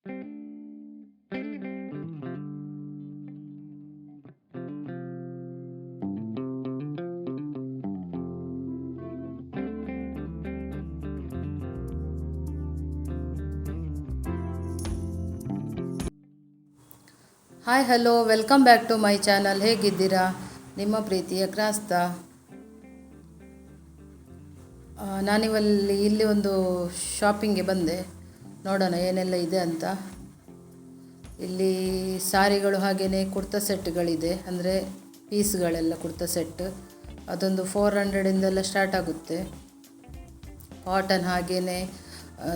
Hi hello welcome back to my channel. ಹೇಗಿದ್ದೀರಾ? ನಿಮ್ಮ ಪ್ರೀತಿಯ ಕ್ರಾಸ್ತ. ಇಲ್ಲಿ ಒಂದು ಶಾಪಿಂಗ್ಗೆ ಬಂದೆ, ನೋಡೋಣ ಏನೆಲ್ಲ ಇದೆ ಅಂತ. ಇಲ್ಲಿ ಸಾರಿಗಳು ಹಾಗೆಯೇ ಕುರ್ತಾ ಸೆಟ್ಗಳಿದೆ, ಅಂದರೆ ಪೀಸ್ಗಳೆಲ್ಲ ಕುರ್ತಾ ಸೆಟ್. ಅದೊಂದು 400ಇಂದೆಲ್ಲ ಸ್ಟಾರ್ಟ್ ಆಗುತ್ತೆ. ಕಾಟನ್ ಹಾಗೆಯೇ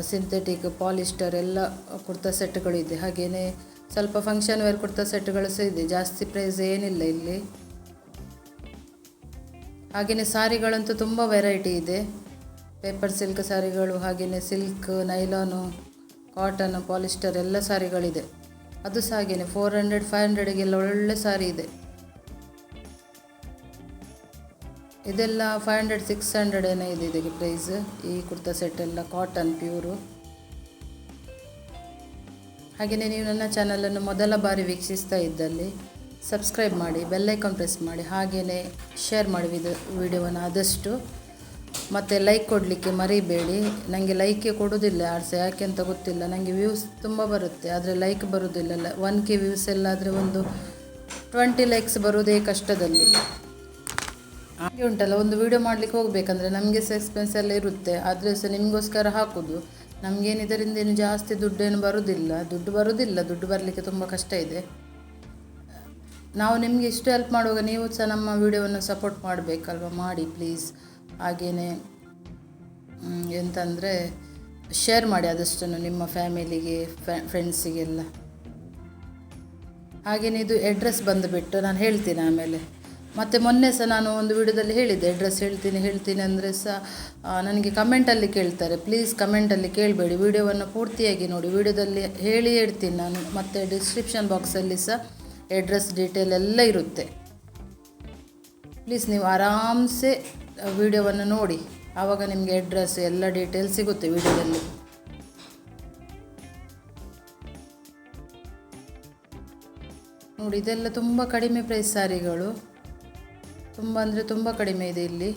ಸಿಂಥೆಟಿಕ್, ಪಾಲಿಸ್ಟರ್ ಎಲ್ಲ ಕುರ್ತಾ ಸೆಟ್ಗಳಿದೆ. ಹಾಗೆಯೇ ಸ್ವಲ್ಪ ಫಂಕ್ಷನ್ ವೇರ್ ಕುರ್ತಾ ಸೆಟ್ಗಳು ಸಹ ಇದೆ. ಜಾಸ್ತಿ ಪ್ರೈಸ್ ಏನಿಲ್ಲ ಇಲ್ಲಿ. ಹಾಗೆಯೇ ಸಾರಿಗಳಂತೂ ತುಂಬ ವೆರೈಟಿ ಇದೆ. ಪೇಪರ್ ಸಿಲ್ಕ್ ಸಾರಿಗಳು, ಹಾಗೆಯೇ ಸಿಲ್ಕ್, ನೈಲಾನು, ಕಾಟನ್, ಪಾಲಿಸ್ಟರ್ ಎಲ್ಲ ಸಾರಿಗಳಿದೆ. ಅದು ಸಹ ಹಾಗೆಯೇ 400, 500ಗೆಲ್ಲ ಒಳ್ಳೆ ಸಾರಿ ಇದೆ. ಇದೆಲ್ಲ 500, 600 ಏನೋ ಇದೆ ಇದಕ್ಕೆ ಪ್ರೈಸ್. ಈ ಕುರ್ತಾ ಸೆಟ್ ಎಲ್ಲ ಕಾಟನ್ ಪ್ಯೂರು. ಹಾಗೆಯೇ ನೀವು ನನ್ನ ಚಾನಲನ್ನು ಮೊದಲ ಬಾರಿ ವೀಕ್ಷಿಸ್ತಾ ಇದ್ದಲ್ಲಿ ಸಬ್ಸ್ಕ್ರೈಬ್ ಮಾಡಿ, ಬೆಲ್ಲೈಕಾನ್ ಪ್ರೆಸ್ ಮಾಡಿ, ಹಾಗೆಯೇ ಶೇರ್ ಮಾಡಿ ವಿಡಿಯೋವನ್ನು ಆದಷ್ಟು. ಮತ್ತು ಲೈಕ್ ಕೊಡಲಿಕ್ಕೆ ಮರಿಬೇಡಿ. ನನಗೆ ಲೈಕೆ ಕೊಡೋದಿಲ್ಲ ಯಾರು ಸಹ, ಯಾಕೆ ಅಂತ ಗೊತ್ತಿಲ್ಲ. ನನಗೆ ವ್ಯೂಸ್ ತುಂಬ ಬರುತ್ತೆ, ಆದರೆ ಲೈಕ್ ಬರೋದಿಲ್ಲ. 1K ವ್ಯೂಸ್ ಎಲ್ಲ ಆದರೆ ಒಂದು 20 ಲೈಕ್ಸ್ ಬರೋದೇ ಕಷ್ಟದಲ್ಲಿ. ಹಾಗೆ ಉಂಟಲ್ಲ, ಒಂದು ವಿಡಿಯೋ ಮಾಡಲಿಕ್ಕೆ ಹೋಗಬೇಕಂದ್ರೆ ನಮಗೆ ಸಹ ಎಕ್ಸ್ಪೆನ್ಸ್ ಎಲ್ಲ ಇರುತ್ತೆ. ಆದರೆ ಸಹ ನಿಮಗೋಸ್ಕರ ಹಾಕೋದು. ನಮಗೇನು ಇದರಿಂದ ಏನು ಜಾಸ್ತಿ ದುಡ್ಡೇನು ಬರೋದಿಲ್ಲ. ದುಡ್ಡು ಬರಲಿಕ್ಕೆ ತುಂಬ ಕಷ್ಟ ಇದೆ. ನಾವು ನಿಮಗೆ ಇಷ್ಟು ಹೆಲ್ಪ್ ಮಾಡುವಾಗ ನೀವು ಸಹ ನಮ್ಮ ವಿಡಿಯೋವನ್ನು ಸಪೋರ್ಟ್ ಮಾಡಬೇಕಲ್ವ, ಮಾಡಿ ಪ್ಲೀಸ್. ಹಾಗೆಯೇ ಎಂತಂದರೆ ಶೇರ್ ಮಾಡಿ ಆದಷ್ಟು ನಿಮ್ಮ ಫ್ಯಾಮಿಲಿಗೆ, ಫ್ರೆಂಡ್ಸಿಗೆಲ್ಲ. ಹಾಗೆಯೇ ಇದು ಅಡ್ರೆಸ್ ಬಂದುಬಿಟ್ಟು ನಾನು ಹೇಳ್ತೀನಿ ಆಮೇಲೆ. ಮತ್ತು ಮೊನ್ನೆ ಸಹ ನಾನು ಒಂದು ವಿಡಿಯೋದಲ್ಲಿ ಹೇಳಿದ್ದೆ, ಅಡ್ರೆಸ್ ಹೇಳ್ತೀನಿ ಅಂದರೆ ಸಹ ನನಗೆ ಕಮೆಂಟಲ್ಲಿ ಕೇಳ್ತಾರೆ. ಪ್ಲೀಸ್ ಕಮೆಂಟಲ್ಲಿ ಕೇಳಬೇಡಿ, ವಿಡಿಯೋವನ್ನು ಪೂರ್ತಿಯಾಗಿ ನೋಡಿ. ವಿಡಿಯೋದಲ್ಲಿ ಹೇಳಿ ಇಡ್ತೀನಿ ನಾನು. ಮತ್ತು ಡಿಸ್ಕ್ರಿಪ್ಷನ್ ಬಾಕ್ಸಲ್ಲಿ ಸಹ ಅಡ್ರೆಸ್ ಡೀಟೇಲ್ ಎಲ್ಲ ಇರುತ್ತೆ. ಪ್ಲೀಸ್ ನೀವು ಆರಾಮ್ಸೆ ವಿಡಿಯೋವನ್ನು ನೋಡಿ, ಆವಾಗ ನಿಮಗೆ ಅಡ್ರೆಸ್ ಎಲ್ಲ ಡೀಟೇಲ್ ಸಿಗುತ್ತೆ ವಿಡಿಯೋದಲ್ಲಿ. ನೋಡಿ, ಇದೆಲ್ಲ ತುಂಬ ಕಡಿಮೆ ಪ್ರೈಸ್ ಸಾರಿಗಳು. ತುಂಬ ಅಂದರೆ ತುಂಬ ಕಡಿಮೆ ಇದೆ ಇಲ್ಲಿ.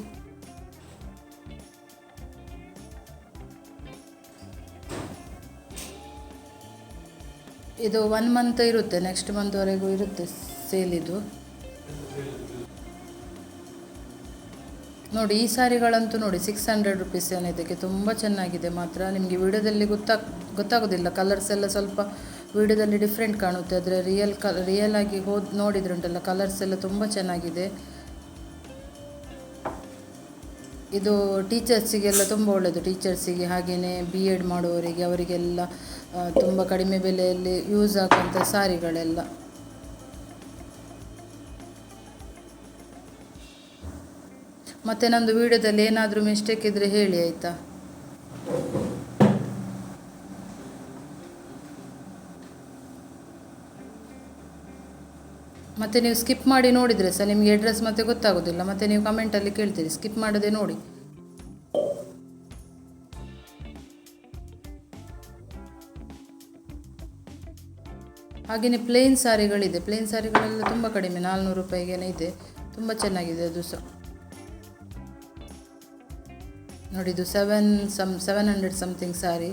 ಇದು 1 ಮಂತ್ ಇರುತ್ತೆ, ನೆಕ್ಸ್ಟ್ ಮಂತ್ವರೆಗೂ ಇರುತ್ತೆ ಸೇಲ್ ಇದು. ನೋಡಿ, ಈ ಸಾರಿಗಳಂತೂ ನೋಡಿ 600 ರುಪೀಸ್ ಏನೋ ಇದಕ್ಕೆ. ತುಂಬ ಚೆನ್ನಾಗಿದೆ ಮಾತ್ರ. ನಿಮಗೆ ವಿಡಿಯೋದಲ್ಲಿ ಗೊತ್ತಾಗೋದಿಲ್ಲ. ಕಲರ್ಸ್ ಎಲ್ಲ ಸ್ವಲ್ಪ ವಿಡಿಯೋದಲ್ಲಿ ಡಿಫ್ರೆಂಟ್ ಕಾಣುತ್ತೆ, ಆದರೆ ರಿಯಲ್ ಆಗಿ ನೋಡಿದ್ರೆ ಉಂಟಲ್ಲ, ಕಲರ್ಸ್ ಎಲ್ಲ ತುಂಬ ಚೆನ್ನಾಗಿದೆ. ಇದು ಟೀಚರ್ಸಿಗೆಲ್ಲ ತುಂಬ ಒಳ್ಳೆಯದು. ಟೀಚರ್ಸಿಗೆ, ಹಾಗೆಯೇ B.Ed ಮಾಡುವವರಿಗೆ, ಅವರಿಗೆಲ್ಲ ತುಂಬ ಕಡಿಮೆ ಬೆಲೆಯಲ್ಲಿ ಯೂಸ್ ಆಗುವಂಥ ಸಾರಿಗಳೆಲ್ಲ. ಮತ್ತು ನಂದು ವಿಡಿಯೋದಲ್ಲಿ ಏನಾದರೂ ಮಿಸ್ಟೇಕ್ ಇದ್ದರೆ ಹೇಳಿ ಆಯಿತಾ. ಮತ್ತು ನೀವು ಸ್ಕಿಪ್ ಮಾಡಿ ನೋಡಿದರೆ ಸಹ ನಿಮಗೆ ಅಡ್ರೆಸ್ ಮತ್ತೆ ಗೊತ್ತಾಗೋದಿಲ್ಲ. ಮತ್ತು ನೀವು ಕಮೆಂಟಲ್ಲಿ ಕೇಳ್ತೀರಿ, ಸ್ಕಿಪ್ ಮಾಡದೆ ನೋಡಿ. ಹಾಗೆಯೇ ಪ್ಲೇನ್ ಸಾರಿಗಳಿದೆ. ಪ್ಲೇನ್ ಸಾರಿಗಳೆಲ್ಲ ತುಂಬ ಕಡಿಮೆ, 400 ರೂಪಾಯಿಗೇನೆ ಇದೆ. ತುಂಬ ಚೆನ್ನಾಗಿದೆ ಅದು ಸಹ. ನೋಡಿ, ಇದು 700 ಸಮಥಿಂಗ್ ಸಾರಿ.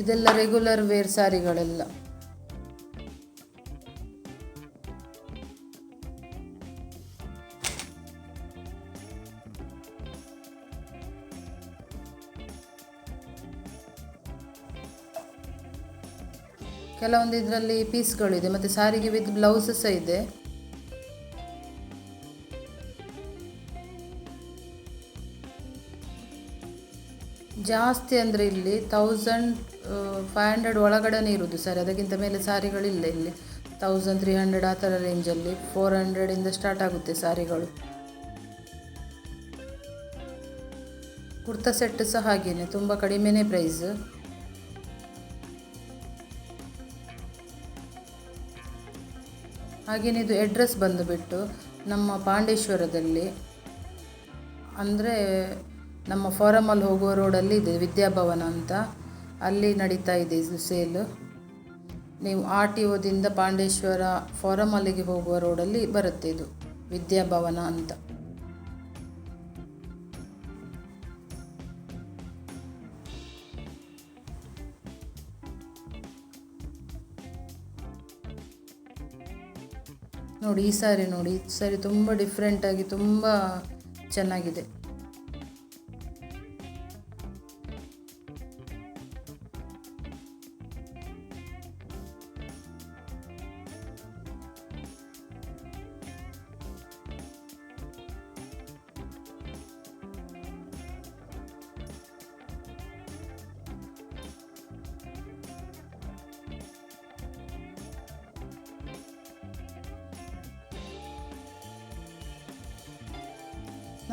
ಇದೆಲ್ಲ ರೆಗ್ಯುಲರ್ ವೇರ್ ಸಾರಿಗಳೆಲ್ಲ. ಕೆಲವೊಂದು ಇದರಲ್ಲಿ ಪೀಸ್ಗಳಿದೆ, ಮತ್ತು ಸಾರಿಗೆ ವಿತ್ ಬ್ಲೌಸ್ ಸಹ ಇದೆ. ಜಾಸ್ತಿ ಅಂದರೆ ಇಲ್ಲಿ 1500 ಒಳಗಡೆ ಇರೋದು ಸರಿ. ಅದಕ್ಕಿಂತ ಮೇಲೆ ಸಾರಿಗಳಿಲ್ಲ ಇಲ್ಲಿ. 1300 ಆ ಥರ ರೇಂಜಲ್ಲಿ. 400ಇಂದ ಸ್ಟಾರ್ಟ್ ಆಗುತ್ತೆ ಸಾರಿಗಳು. ಕುರ್ತಾ ಸೆಟ್ ಸಹ ಹಾಗೇನೆ, ತುಂಬ ಕಡಿಮೆನೇ ಪ್ರೈಸ್. ಹಾಗೆಯೇ ಇದು ಅಡ್ರೆಸ್ ಬಂದುಬಿಟ್ಟು ನಮ್ಮ ಪಾಂಡೇಶ್ವರದಲ್ಲಿ, ಅಂದರೆ ನಮ್ಮ ಫಾರಮಲ್ಲಿ ಹೋಗುವ ರೋಡಲ್ಲಿ ಇದೆ ವಿದ್ಯಾಭವನ ಅಂತ, ಅಲ್ಲಿ ನಡೀತಾ ಇದೆ ಇದು ಸೇಲು. ನೀವು RTOದಿಂದ ಪಾಂಡೇಶ್ವರ ಫಾರಮಲ್ಲಿಗೆ ಹೋಗುವ ರೋಡಲ್ಲಿ ಬರುತ್ತೆ ಇದು ವಿದ್ಯಾಭವನ ಅಂತ. ನೋಡಿ ಈ ಸಾರಿ ನೋಡಿ, ಈ ಸಾರಿ ತುಂಬ ಡಿಫ್ರೆಂಟಾಗಿ ತುಂಬ ಚೆನ್ನಾಗಿದೆ.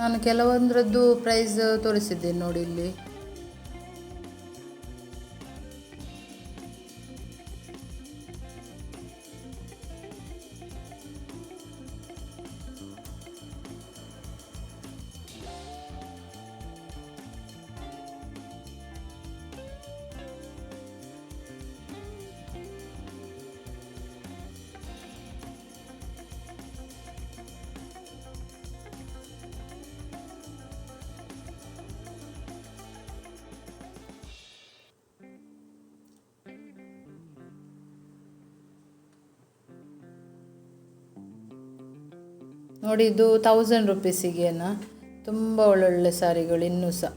ನಾನು ಕೆಲವೊಂದರದ್ದು ಪ್ರೈಸ್ ತೋರಿಸಿದ್ದೇನೆ ನೋಡಿ ಇಲ್ಲಿ. ನೋಡಿ ಇದು 1000 ರುಪೀಸಿಗೆನಾ, ತುಂಬ ಒಳ್ಳೊಳ್ಳೆ ಸಾರಿಗಳು ಇನ್ನೂ ಸಹ.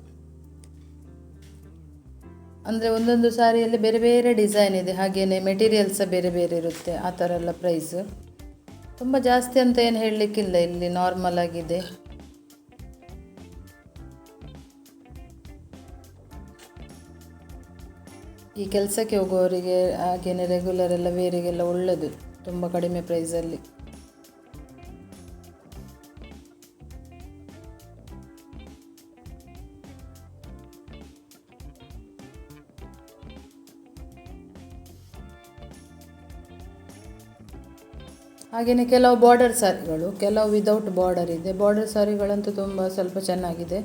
ಅಂದರೆ ಒಂದೊಂದು ಸಾರಿಯಲ್ಲಿ ಬೇರೆ ಬೇರೆ ಡಿಸೈನ್ ಇದೆ, ಹಾಗೆಯೇ ಮೆಟೀರಿಯಲ್ ಸಹ ಬೇರೆ ಬೇರೆ ಇರುತ್ತೆ. ಆ ಥರ ಎಲ್ಲ ಪ್ರೈಸ್ ತುಂಬ ಜಾಸ್ತಿ ಅಂತ ಏನು ಹೇಳಲಿಕ್ಕಿಲ್ಲ, ಇಲ್ಲಿ ನಾರ್ಮಲ್ ಆಗಿದೆ. ಈ ಕೆಲಸಕ್ಕೆ ಹೋಗುವವರಿಗೆ ಹಾಗೆಯೇ ರೆಗ್ಯುಲರ್ ಎಲ್ಲ ವೇರಿಗೆಲ್ಲ ಒಳ್ಳೆಯದು, ತುಂಬ ಕಡಿಮೆ ಪ್ರೈಸಲ್ಲಿ. ಹಾಗೆಯೇ ಕೆಲವು ಬಾರ್ಡರ್ ಸಾರಿಗಳು, ಕೆಲವು ವಿದೌಟ್ ಬಾರ್ಡರ್ ಇದೆ. ಬಾರ್ಡರ್ ಸಾರಿಗಳಂತೂ ತುಂಬ ಸ್ವಲ್ಪ ಚೆನ್ನಾಗಿದೆ.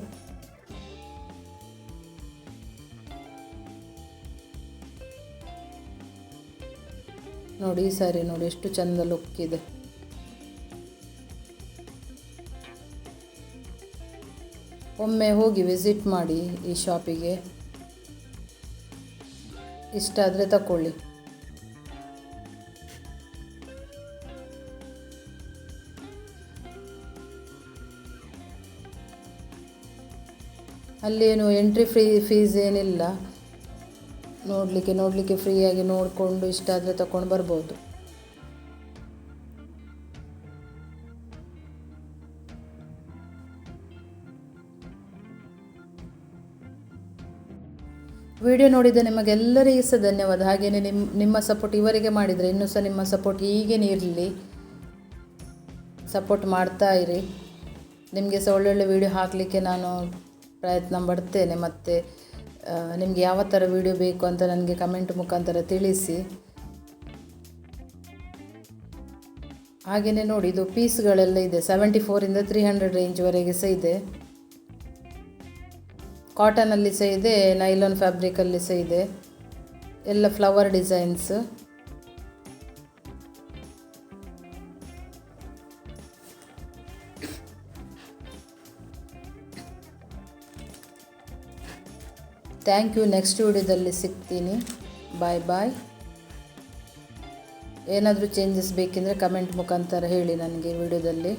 ನೋಡಿ ಈ ಸಾರಿ ನೋಡಿ ಎಷ್ಟು ಚಂದ ಲುಕ್ ಇದೆ. ಒಮ್ಮೆ ಹೋಗಿ ವಿಸಿಟ್ ಮಾಡಿ ಈ ಶಾಪಿಗೆ, ಇಷ್ಟ ಆದರೆ ತಗೊಳ್ಳಿ. ಅಲ್ಲೇನು ಎಂಟ್ರಿ ಫೀಸ್ ಏನಿಲ್ಲ, ನೋಡಲಿಕ್ಕೆ ಫ್ರೀಯಾಗಿ ನೋಡಿಕೊಂಡು ಇಷ್ಟ ಆದರೆ ತಗೊಂಡು ಬರ್ಬೋದು. ವಿಡಿಯೋ ನೋಡಿದ ನಿಮಗೆಲ್ಲರಿಗೂ ಸಹ ಧನ್ಯವಾದ. ಹಾಗೆಯೇ ನಿಮ್ಮ ಸಪೋರ್ಟ್ ಇವರಿಗೆ ಮಾಡಿದರೆ ಇನ್ನೂ ಸಹ ನಿಮ್ಮ ಸಪೋರ್ಟ್ ಹೀಗೇ ಇರಲಿ, ಸಪೋರ್ಟ್ ಮಾಡ್ತಾ ಇರಿ. ನಿಮಗೆ ಸಹ ಒಳ್ಳೊಳ್ಳೆ ವಿಡಿಯೋ ಹಾಕಲಿಕ್ಕೆ ನಾನು ಪ್ರಯತ್ನ ಪಡ್ತೇನೆ. ಮತ್ತು ನಿಮಗೆ ಯಾವ ಥರ ವಿಡಿಯೋ ಬೇಕು ಅಂತ ನನಗೆ ಕಮೆಂಟ್ ಮುಖಾಂತರ ತಿಳಿಸಿ. ಹಾಗೆಯೇ ನೋಡಿ ಇದು ಪೀಸ್ಗಳೆಲ್ಲ ಇದೆ, 74ಇಂದ 300 ರೇಂಜ್ವರೆಗೆ ಸಹ ಇದೆ. ಕಾಟನಲ್ಲಿ ಸಹ ಇದೆ, ನೈಲಾನ್ ಫ್ಯಾಬ್ರಿಕಲ್ಲಿ ಸಹ ಇದೆ, ಎಲ್ಲ flower designs. Thank you. Next ವಿಡಿಯೋದಲ್ಲಿ ಸಿಗ್ತೀನಿ. ಬಾಯ್ ಬಾಯ್. ಏನಾದರೂ ಚೇಂಜಸ್ ಬೇಕೆಂದರೆ ಕಮೆಂಟ್ ಮುಖಾಂತರ ಹೇಳಿ ನನಗೆ ವಿಡಿಯೋದಲ್ಲಿ.